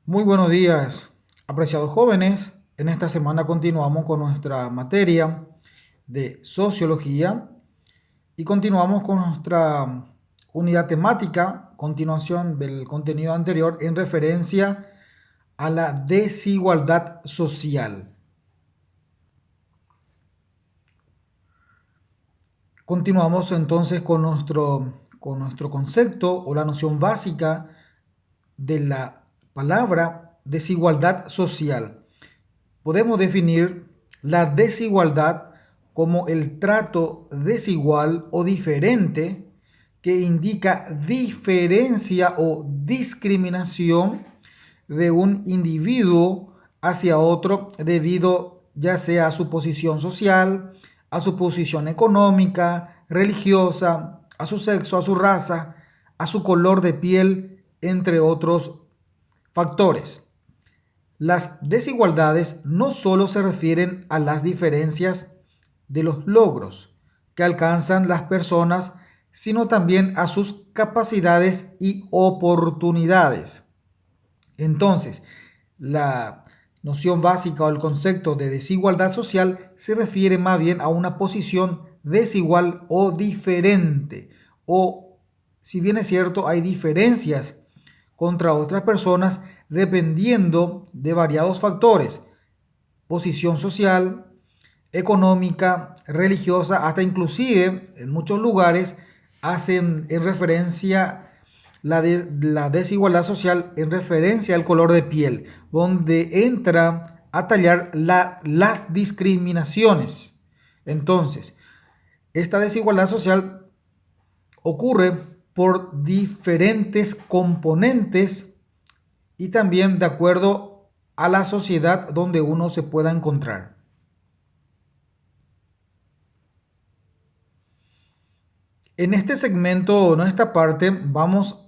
Muy buenos días, apreciados jóvenes. En esta semana continuamos con nuestra materia de sociología y continuamos con nuestra unidad temática, continuación del contenido anterior en referencia a la desigualdad social. Continuamos entonces con nuestro concepto o la noción básica de la palabra desigualdad social. Podemos definir la desigualdad como el trato desigual o diferente que indica diferencia o discriminación de un individuo hacia otro debido ya sea a su posición social, a su posición económica, religiosa, a su sexo, a su raza, a su color de piel, entre otros factores. Las desigualdades no solo se refieren a las diferencias de los logros que alcanzan las personas, sino también a sus capacidades y oportunidades. Entonces, la noción básica o el concepto de desigualdad social se refiere más bien a una posición desigual o diferente. O, si bien es cierto, hay diferencias contra otras personas dependiendo de variados factores: posición social, económica, religiosa, hasta inclusive en muchos lugares hacen en referencia la desigualdad social en referencia al color de piel, donde entra a tallar las discriminaciones. Entonces, esta desigualdad social ocurre por diferentes componentes y también de acuerdo a la sociedad donde uno se pueda encontrar. En este segmento, en esta parte, vamos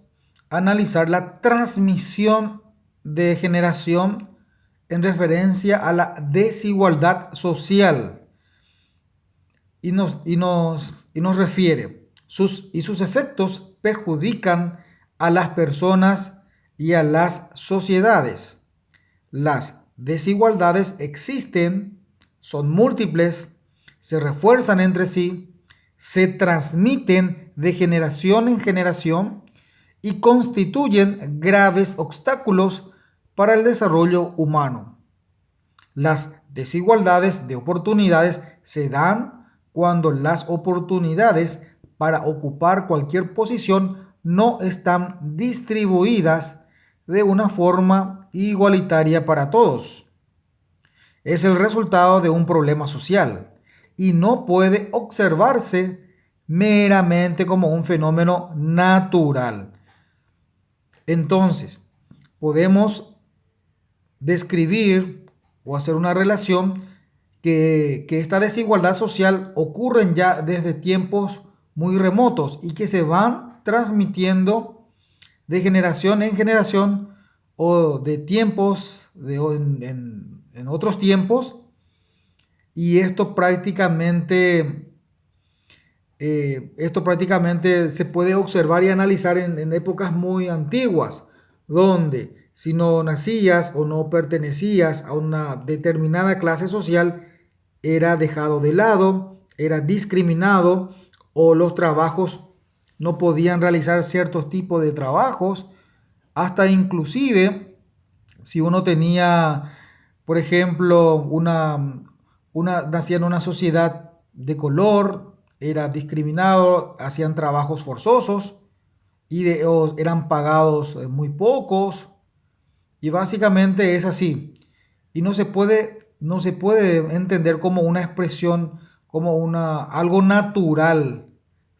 a analizar la transmisión de generación en referencia a la desigualdad social y nos refiere sus efectos perjudican a las personas y a las sociedades. Las desigualdades existen, son múltiples, se refuerzan entre sí, se transmiten de generación en generación y constituyen graves obstáculos para el desarrollo humano. Las desigualdades de oportunidades se dan cuando las oportunidades para ocupar cualquier posición no están distribuidas de una forma igualitaria para todos. Es el resultado de un problema social y no puede observarse meramente como un fenómeno natural. Entonces, podemos describir o hacer una relación que esta desigualdad social ocurre ya desde tiempos muy remotos y que se van transmitiendo de generación en generación o de tiempos en otros tiempos, y esto prácticamente se puede observar y analizar en épocas muy antiguas, donde si no nacías o no pertenecías a una determinada clase social, era dejado de lado, era discriminado, o los trabajos no podían realizar ciertos tipos de trabajos, hasta inclusive si uno tenía, por ejemplo, nacía en una sociedad de color, era discriminado, hacían trabajos forzosos o eran pagados muy pocos, y básicamente es así. Y no se puede entender como una expresión, como algo natural,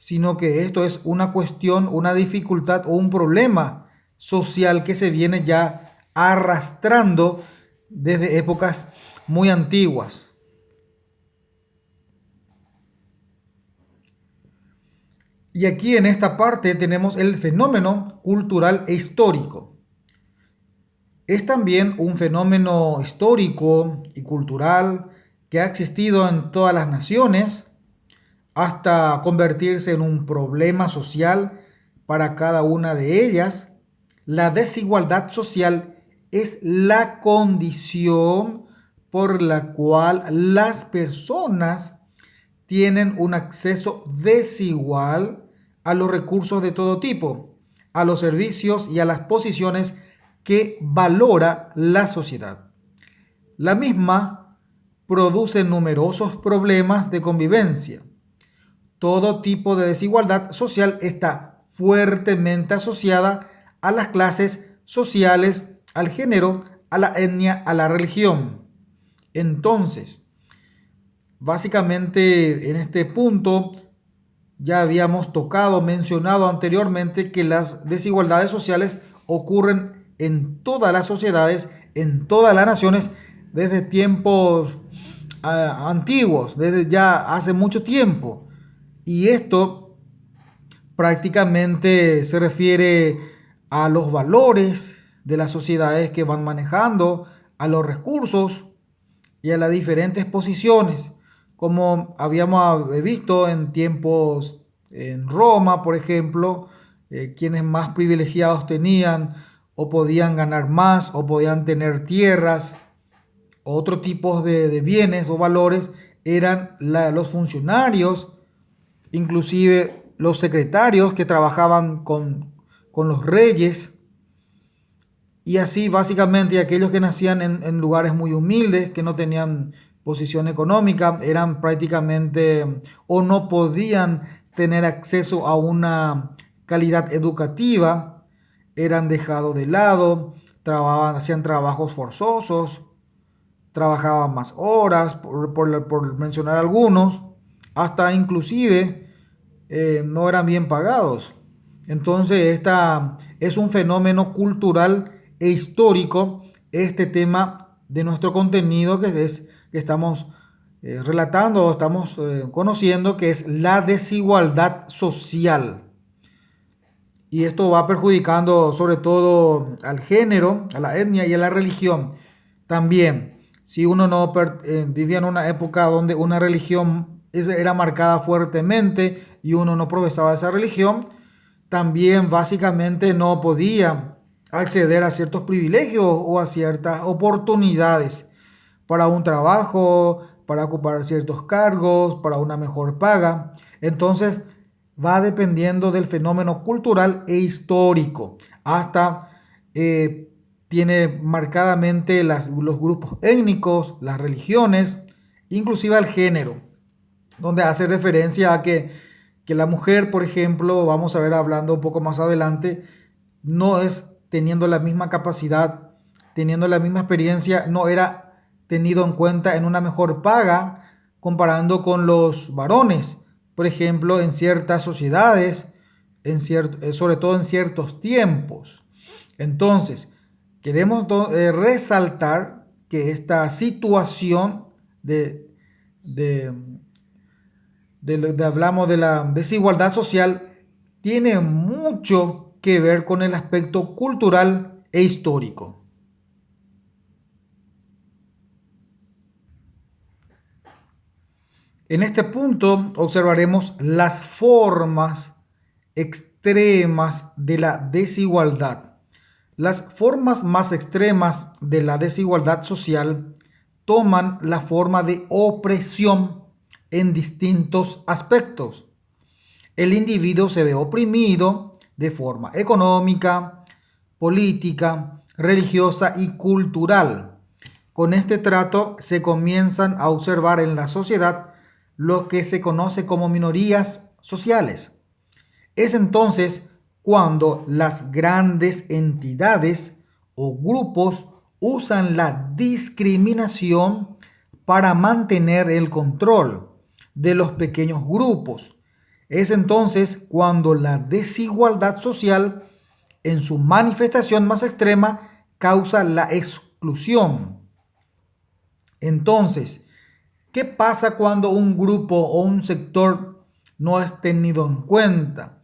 sino que esto es una cuestión, una dificultad o un problema social que se viene ya arrastrando desde épocas muy antiguas. Y aquí en esta parte tenemos el fenómeno cultural e histórico. Es también un fenómeno histórico y cultural que ha existido en todas las naciones hasta convertirse en un problema social para cada una de ellas. La desigualdad social es la condición por la cual las personas tienen un acceso desigual a los recursos de todo tipo, a los servicios y a las posiciones que valora la sociedad. La misma produce numerosos problemas de convivencia. Todo tipo de desigualdad social está fuertemente asociada a las clases sociales, al género, a la etnia, a la religión. Entonces, básicamente en este punto ya habíamos mencionado anteriormente que las desigualdades sociales ocurren en todas las sociedades, en todas las naciones, desde tiempos antiguos, desde ya hace mucho tiempo. Y esto prácticamente se refiere a los valores de las sociedades que van manejando, a los recursos y a las diferentes posiciones, como habíamos visto en tiempos en Roma, por ejemplo, quienes más privilegiados tenían o podían ganar más o podían tener tierras, otro tipo de bienes o valores eran los funcionarios, inclusive los secretarios que trabajaban con los reyes, y así básicamente aquellos que nacían en lugares muy humildes, que no tenían posición económica, eran prácticamente o no podían tener acceso a una calidad educativa, eran dejados de lado, hacían trabajos forzosos, trabajaban más horas, por mencionar algunos, hasta inclusive no eran bien pagados. Entonces, esta es un fenómeno cultural e histórico, este tema de nuestro contenido que estamos relatando o estamos conociendo, que es la desigualdad social. Y esto va perjudicando sobre todo al género, a la etnia y a la religión. También, si uno no vivía en una época donde una religión era marcada fuertemente y uno no profesaba esa religión, también básicamente no podía acceder a ciertos privilegios o a ciertas oportunidades para un trabajo, para ocupar ciertos cargos, para una mejor paga. Entonces, va dependiendo del fenómeno cultural e histórico. Hasta tiene marcadamente los grupos étnicos, las religiones, inclusive al género, donde hace referencia a que la mujer, por ejemplo, vamos a ver hablando un poco más adelante, no es teniendo la misma capacidad, teniendo la misma experiencia, no era tenido en cuenta en una mejor paga comparando con los varones. Por ejemplo, en ciertas sociedades, sobre todo en ciertos tiempos. Entonces, queremos resaltar que esta situación de, hablamos de la desigualdad social, tiene mucho que ver con el aspecto cultural e histórico. En este punto observaremos las formas extremas de la desigualdad. Las formas más extremas de la desigualdad social toman la forma de opresión en distintos aspectos. El individuo se ve oprimido de forma económica, política, religiosa y cultural. Con este trato se comienzan a observar en la sociedad lo que se conoce como minorías sociales. Es entonces cuando las grandes entidades o grupos usan la discriminación para mantener el control de los pequeños grupos. Es entonces cuando la desigualdad social, en su manifestación más extrema, causa la exclusión. Entonces, ¿qué pasa cuando un grupo o un sector no es tenido en cuenta?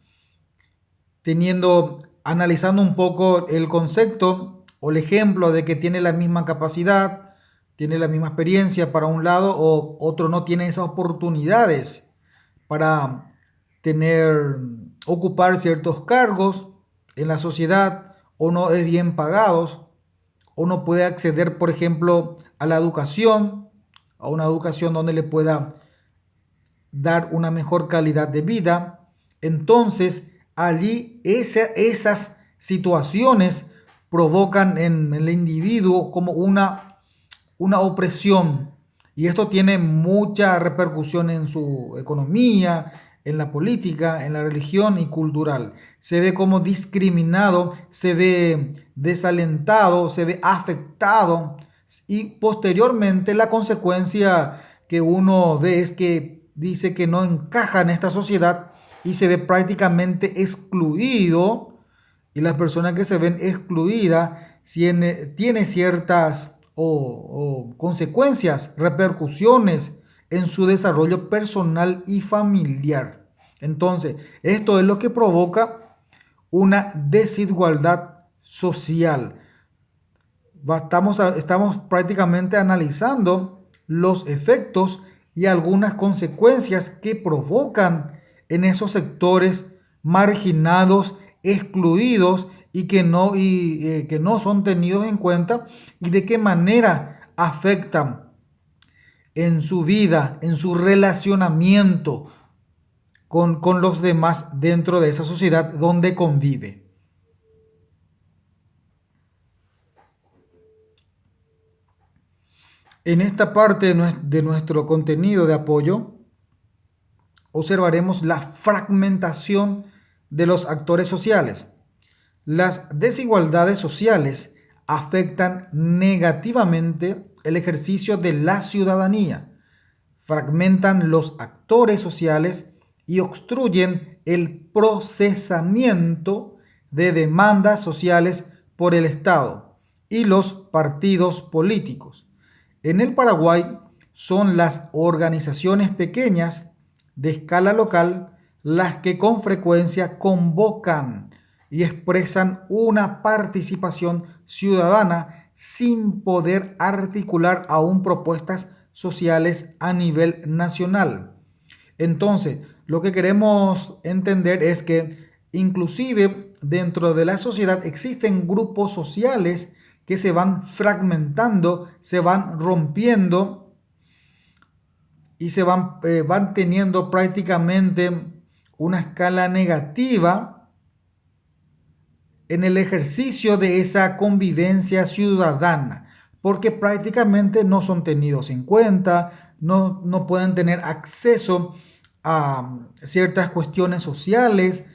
Analizando un poco el concepto o el ejemplo de que tiene la misma capacidad, tiene la misma experiencia para un lado o otro no tiene esas oportunidades para ocupar ciertos cargos en la sociedad o no es bien pagados o no puede acceder, por ejemplo, a la educación, a una educación donde le pueda dar una mejor calidad de vida. Entonces, allí esas situaciones provocan en el individuo como una opresión, y esto tiene mucha repercusión en su economía, en la política, en la religión y cultural. Se ve como discriminado, se ve desalentado, se ve afectado, y posteriormente la consecuencia que uno ve es que dice que no encaja en esta sociedad y se ve prácticamente excluido, y las personas que se ven excluidas tiene ciertas o consecuencias, repercusiones en su desarrollo personal y familiar. Entonces, esto es lo que provoca una desigualdad social. Estamos prácticamente analizando los efectos y algunas consecuencias que provocan en esos sectores marginados, excluidos que no son tenidos en cuenta, y de qué manera afectan en su vida, en su relacionamiento con los demás dentro de esa sociedad donde convive. En esta parte de nuestro contenido de apoyo, observaremos la fragmentación de los actores sociales. Las desigualdades sociales afectan negativamente el ejercicio de la ciudadanía, fragmentan los actores sociales y obstruyen el procesamiento de demandas sociales por el Estado y los partidos políticos. En el Paraguay son las organizaciones pequeñas de escala local las que con frecuencia convocan y expresan una participación ciudadana sin poder articular aún propuestas sociales a nivel nacional. Entonces, lo que queremos entender es que inclusive dentro de la sociedad existen grupos sociales que se van fragmentando, se van rompiendo y van teniendo prácticamente una escala negativa en el ejercicio de esa convivencia ciudadana, porque prácticamente no son tenidos en cuenta, no pueden tener acceso a ciertas cuestiones sociales,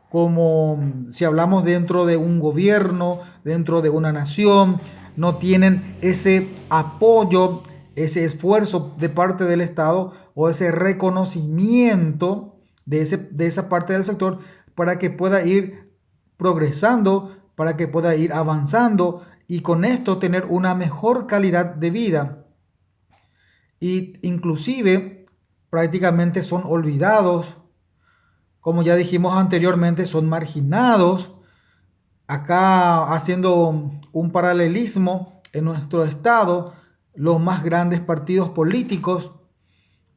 como si hablamos dentro de un gobierno, dentro de una nación, no tienen ese apoyo, ese esfuerzo de parte del Estado o ese reconocimiento de esa parte del sector para que pueda ir progresando, para que pueda ir avanzando y con esto tener una mejor calidad de vida. Y inclusive prácticamente son olvidados, como ya dijimos anteriormente, son marginados. Acá haciendo un paralelismo en nuestro estado, los más grandes partidos políticos,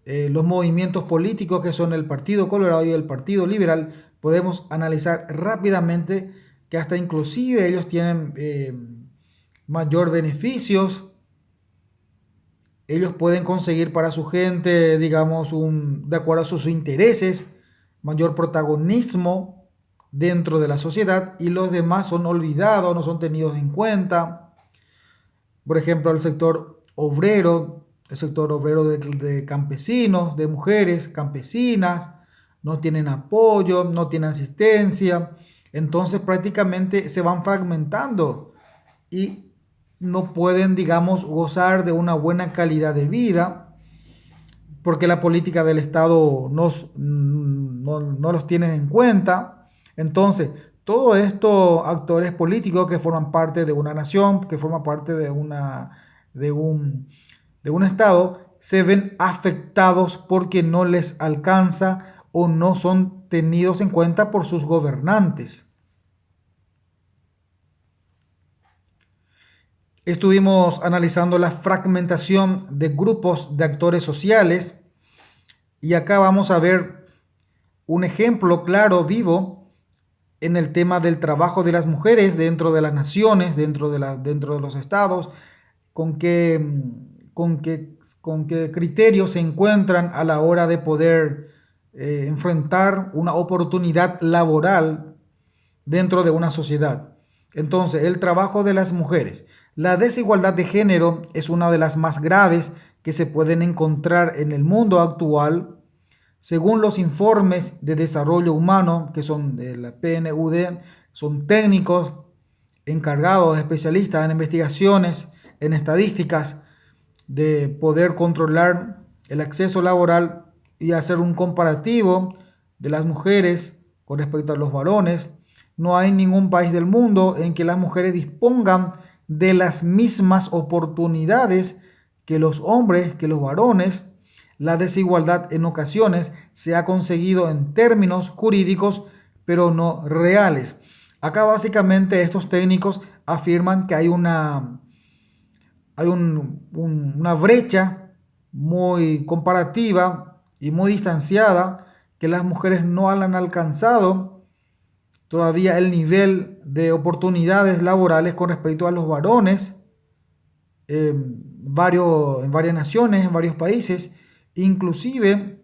los movimientos políticos que son el Partido Colorado y el Partido Liberal, podemos analizar rápidamente que hasta inclusive ellos tienen mayor beneficios. Ellos pueden conseguir para su gente, digamos, de acuerdo a sus intereses, mayor protagonismo dentro de la sociedad, y los demás son olvidados, no son tenidos en cuenta. Por ejemplo, el sector obrero de campesinos, de mujeres campesinas, no tienen apoyo, no tienen asistencia. Entonces prácticamente se van fragmentando y no pueden, digamos, gozar de una buena calidad de vida porque la política del Estado no los tienen en cuenta. Entonces, todos estos actores políticos que forman parte de una nación, que forman parte de un Estado, se ven afectados porque no les alcanza o no son tenidos en cuenta por sus gobernantes. Estuvimos analizando la fragmentación de grupos de actores sociales y acá vamos a ver un ejemplo claro, vivo, en el tema del trabajo de las mujeres dentro de las naciones, dentro de los estados, con qué, con qué criterios se encuentran a la hora de poder enfrentar una oportunidad laboral dentro de una sociedad. Entonces, el trabajo de las mujeres. La desigualdad de género es una de las más graves que se pueden encontrar en el mundo actual. Según los informes de desarrollo humano, que son de la PNUD, son técnicos encargados, especialistas en investigaciones, en estadísticas, de poder controlar el acceso laboral y hacer un comparativo de las mujeres con respecto a los varones. No hay ningún país del mundo en que las mujeres dispongan de las mismas oportunidades que los hombres, que los varones. La desigualdad en ocasiones se ha conseguido en términos jurídicos, pero no reales. Acá básicamente estos técnicos afirman que una brecha muy comparativa y muy distanciada, que las mujeres no han alcanzado todavía el nivel de oportunidades laborales con respecto a los varones en varias naciones, en varios países, inclusive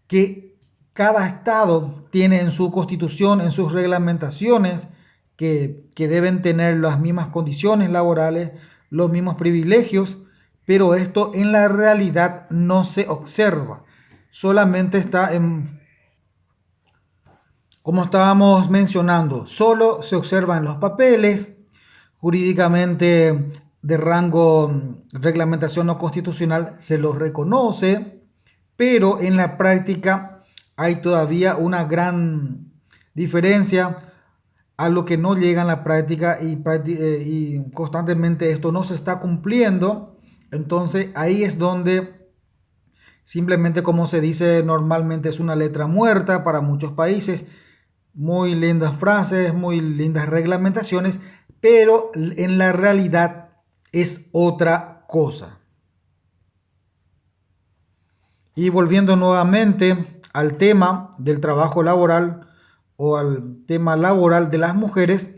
que cada estado tiene en su constitución, en sus reglamentaciones, que deben tener las mismas condiciones laborales, los mismos privilegios, pero esto en la realidad no se observa. Solamente está en, como estábamos mencionando, solo se observa en los papeles, jurídicamente de rango reglamentación no constitucional se los reconoce, pero en la práctica hay todavía una gran diferencia a lo que no llega en la práctica y constantemente esto no se está cumpliendo. Entonces ahí es donde simplemente, como se dice normalmente, es una letra muerta para muchos países. Muy lindas frases, muy lindas reglamentaciones, pero en la realidad es otra cosa. Y volviendo nuevamente al tema del trabajo laboral o al tema laboral de las mujeres,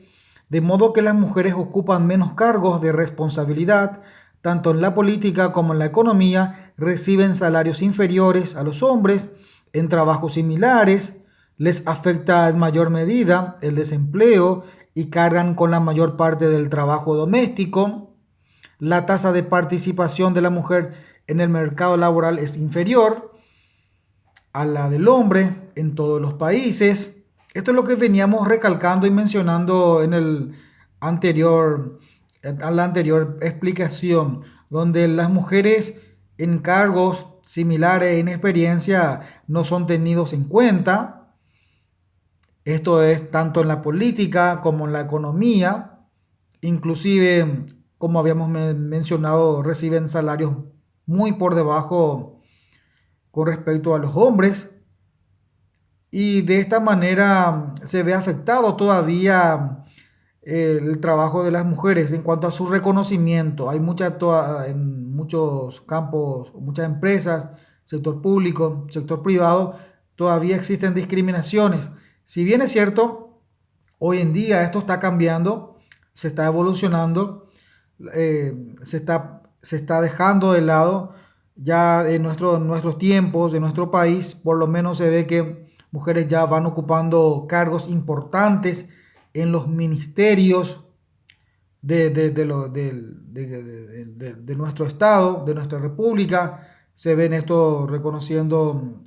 de modo que las mujeres ocupan menos cargos de responsabilidad, tanto en la política como en la economía, reciben salarios inferiores a los hombres en trabajos similares, les afecta en mayor medida el desempleo y cargan con la mayor parte del trabajo doméstico. La tasa de participación de la mujer en el mercado laboral es inferior a la del hombre en todos los países. Esto es lo que veníamos recalcando y mencionando en la anterior explicación, donde las mujeres en cargos similares en experiencia no son tenidos en cuenta. Esto es tanto en la política como en la economía. Inclusive, como habíamos mencionado, reciben salarios muy por debajo con respecto a los hombres. Y de esta manera se ve afectado todavía el trabajo de las mujeres en cuanto a su reconocimiento. Hay en muchos campos, muchas empresas, sector público, sector privado, todavía existen discriminaciones. Si bien es cierto, hoy en día esto está cambiando, se está evolucionando, se está dejando de lado ya en nuestros tiempos, de nuestro país, por lo menos se ve que mujeres ya van ocupando cargos importantes en los ministerios de nuestro estado, de nuestra república. Se ven esto reconociendo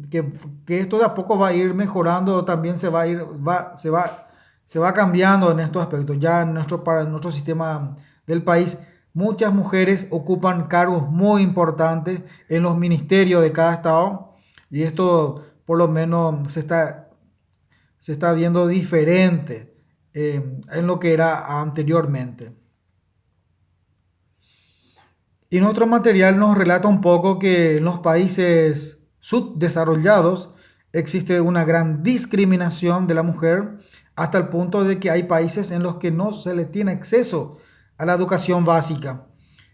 que esto de a poco va a ir mejorando, también se va cambiando en estos aspectos. Ya para nuestro sistema del país, muchas mujeres ocupan cargos muy importantes en los ministerios de cada estado y esto por lo menos se está viendo diferente en lo que era anteriormente. Y nuestro material nos relata un poco que en los países subdesarrollados existe una gran discriminación de la mujer hasta el punto de que hay países en los que no se le tiene acceso a la educación básica.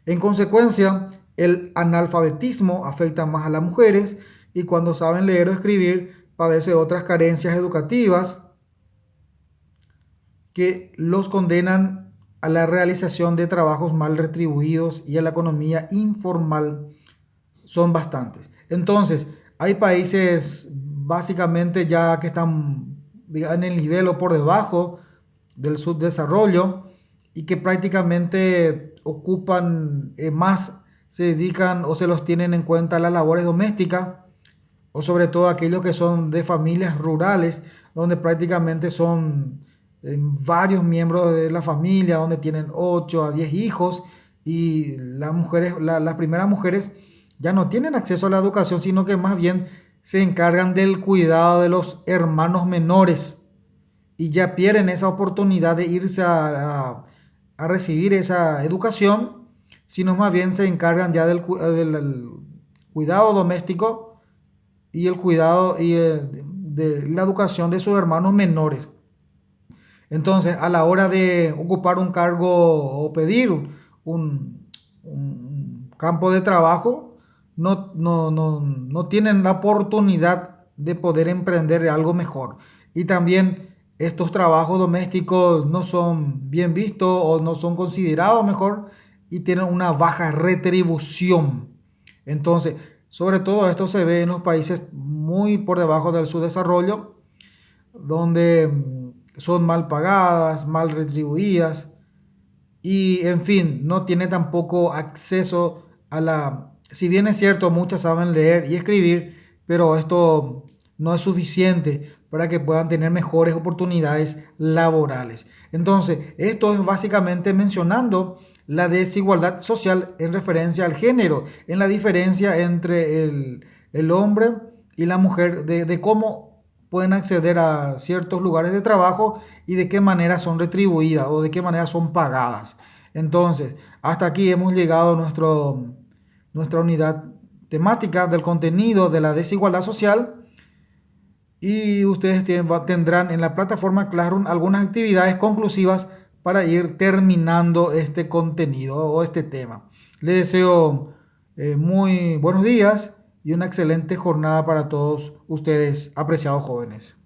En consecuencia, el analfabetismo afecta más a las mujeres y cuando saben leer o escribir padece otras carencias educativas que los condenan a la realización de trabajos mal retribuidos y a la economía informal son bastantes. Entonces, hay países básicamente ya que están en el nivel o por debajo del subdesarrollo y que prácticamente ocupan más, se dedican o se los tienen en cuenta a las labores domésticas o sobre todo aquellos que son de familias rurales, donde prácticamente son varios miembros de la familia, donde tienen 8 a 10 hijos y las mujeres, las primeras mujeres ya no tienen acceso a la educación, sino que más bien se encargan del cuidado de los hermanos menores y ya pierden esa oportunidad de irse a recibir esa educación, sino más bien se encargan ya del cuidado doméstico y el cuidado de la educación de sus hermanos menores. Entonces, a la hora de ocupar un cargo o pedir un campo de trabajo, no tienen la oportunidad de poder emprender algo mejor. Y también estos trabajos domésticos no son bien vistos o no son considerados mejor y tienen una baja retribución. Entonces, sobre todo esto se ve en los países muy por debajo del subdesarrollo, donde son mal pagadas, mal retribuidas y en fin, no tiene tampoco acceso a si bien es cierto, muchas saben leer y escribir, pero esto no es suficiente para que puedan tener mejores oportunidades laborales. Entonces, esto es básicamente mencionando la desigualdad social en referencia al género, en la diferencia entre el hombre y la mujer, de cómo pueden acceder a ciertos lugares de trabajo y de qué manera son retribuidas o de qué manera son pagadas. Entonces, hasta aquí hemos llegado a nuestra unidad temática del contenido de la desigualdad social y ustedes tendrán en la plataforma Classroom algunas actividades conclusivas para ir terminando este contenido o este tema. Les deseo muy buenos días y una excelente jornada para todos ustedes, apreciados jóvenes.